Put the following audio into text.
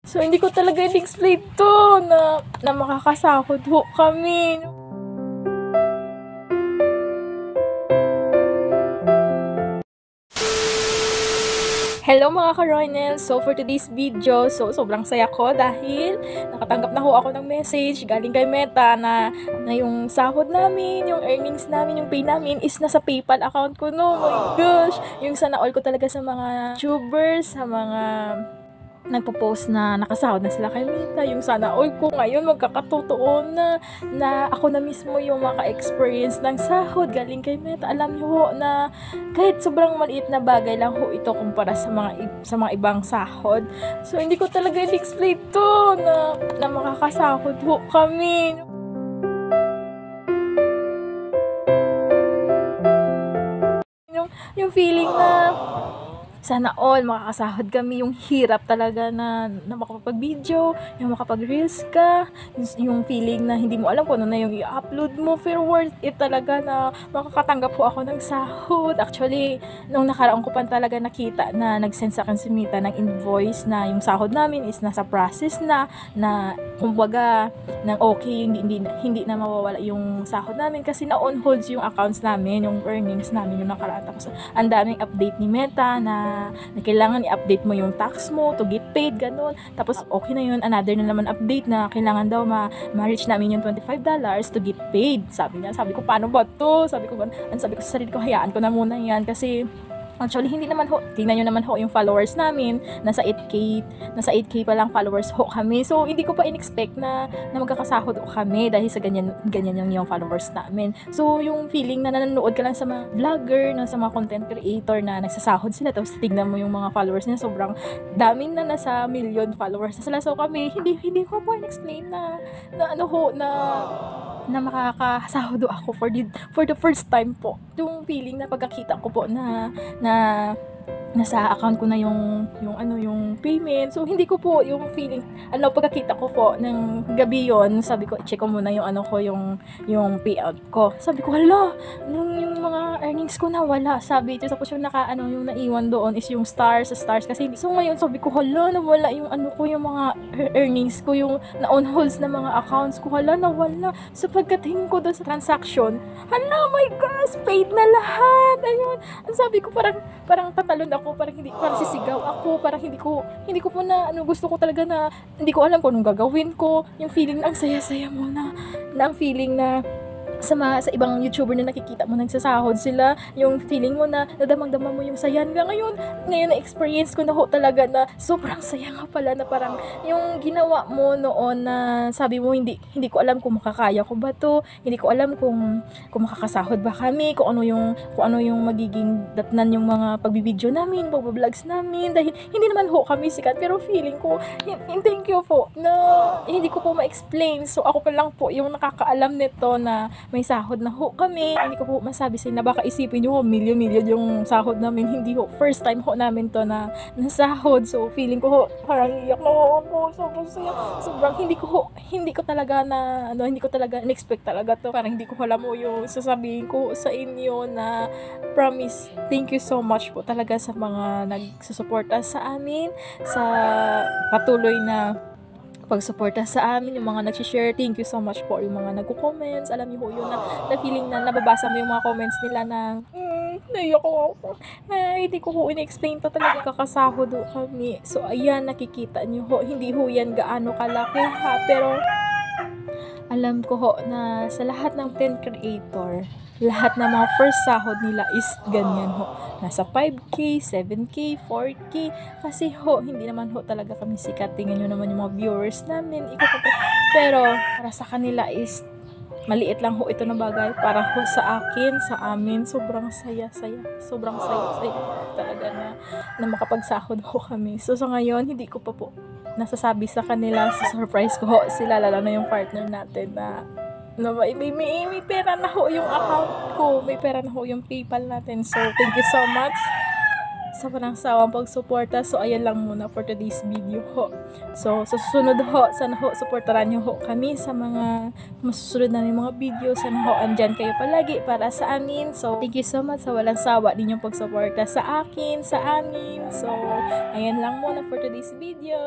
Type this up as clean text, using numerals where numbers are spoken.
So, hindi ko talaga in-explain to na makakasahod ho kami. Hello mga ka-Roynel! So for today's video, sobrang saya ko dahil nakatanggap na ho ako ng message galing kay Meta na yung sahod namin, yung earnings namin, yung pay namin is nasa PayPal account ko. No, my gosh! Yung sana all ko talaga sa mga tubers, sa mga nagpo-post na nakasahod na sila kay Meta, yung sana all ko ngayon magkakatotoo na ako na mismo yung maka-experience ng sahod galing kay Meta. Alam niyo ho na kahit sobrang maliit na bagay lang ho ito kumpara sa mga ibang sahod. So hindi ko talaga i-explain to na makakasahod ho kami. Yung feeling na sana all makakasahod kami, yung hirap talaga na makapag-video, yung makapag-reels ka, yung feeling na hindi mo alam kung ano na yung i-upload mo, pero worth it talaga na makakatanggap po ako ng sahod. Actually, nung nakaraan ko pa talaga nakita na nag-send sa akin si Mita ng invoice na yung sahod namin is nasa process na kumbaga ng okay, hindi na mawawala yung sahod namin kasi na-on hold yung accounts namin, yung earnings namin yung nakaraan. Tapos ang daming update ni Meta na kailangan i-update mo yung tax mo to get paid, ganun. Tapos okay na yun, another na naman update na kailangan daw ma-reach namin yung $25 to get paid. Sabi ko paano ba to? Sabi ko sa sarili ko, hayaan ko na muna yan kasi actually, hindi naman ho, tingnan nyo naman ho yung followers namin, nasa 8K pa lang followers ho kami. So, hindi ko pa in-expect na magkakasahod ho kami dahil sa ganyan yung followers namin. So, yung feeling na nanonood ka lang sa mga vlogger, sa mga content creator na nagsasahod sila, tapos tignan mo yung mga followers niya, sobrang daming na nasa million followers na sila. So, kami, hindi ko pa in-explain na makakasahod ako for the first time po. Yung feeling na pagkakita ko po na nasa account ko na yung payment. So hindi ko po yung feeling, pagkakita ko po ng gabi yon, sabi ko check ko muna yung yung payout ko. Sabi ko hala, yung mga earnings ko na wala. Sabi ito, tapos yung yung naiwan doon is yung stars kasi. So ngayon sabi ko hala, nawala yung yung mga earnings ko, yung na-on holds na mga accounts ko, hala nawala. So pagkatingin ko doon sa transaction, hala my gosh, paid na lahat. Ayun. Sabi ko parang tatalon ako, parang sisigaw ako, parang hindi ko po na gusto ko talaga na hindi ko alam kung anong gagawin ko. Yung feeling na ang saya-saya mo na ang feeling na sa ibang YouTuber na nakikita mo nagsasahod sila, yung feeling mo na nadamang-dama mo yung saya nila. Ngayon na-experience ko na ho talaga na sobrang saya nga pala, na parang yung ginawa mo noon na sabi mo hindi ko alam kung makakaya ko ba to, hindi ko alam kung makakasahod ba kami, kung ano yung magiging datnan yung mga pagbibideo namin, pagbabloogs namin, dahil hindi naman ho kami sikat, pero feeling ko thank you po na hindi ko po ma-explain. So ako pa lang po yung nakakaalam nito na may sahod na ho kami. Hindi ko po masabi sa inyo na baka isipin nyo million yung sahod namin. Hindi ho, first time ho namin to na sahod. So feeling ko ho, parang iyak na ako. Sobrang hindi ko talaga in-expect talaga to. Parang hindi ko alam mo yung sasabihin ko sa inyo na promise, thank you so much po talaga sa mga nagsusuporta sa amin, sa patuloy na pagsuporta sa amin, yung mga nag-share, thank you so much po. Yung mga nagko-comments, alam niyo ho yun na feeling na nababasa mo yung mga comments nila na naiyak ako. Hindi ko ho in-explain to talaga, kakasahod ho kami. So ayan, nakikita niyo ho, hindi ho yan gaano kalaki ha, pero alam ko ho na sa lahat ng 10 creator, lahat ng mga first sahod nila is ganyan ho. Nasa 5K, 7K, 4K. Kasi ho, hindi naman ho talaga kami sikat. Tingnan nyo naman yung mga viewers namin. Pero para sa kanila is maliit lang ho ito na bagay. Para ho sa akin, sa amin, sobrang saya. Sobrang saya talaga na makapagsahod ho kami. So sa ngayon, hindi ko pa po nasasabi sa kanila. Sa surprise ko ho sila, lalo na yung partner natin na may pera na ho yung account ko, may pera na ho yung PayPal natin. So thank you so much sa walang sawang pagsuporta. So ayan lang muna for today's video ho. So sa susunod ho, sana ho suportahan nyo ho kami sa mga masusunod namin mga video. Sana ho andyan kayo palagi para sa amin. So thank you so much sa walang sawa ninyong pagsuporta sa akin, sa amin. So ayan lang muna for today's video.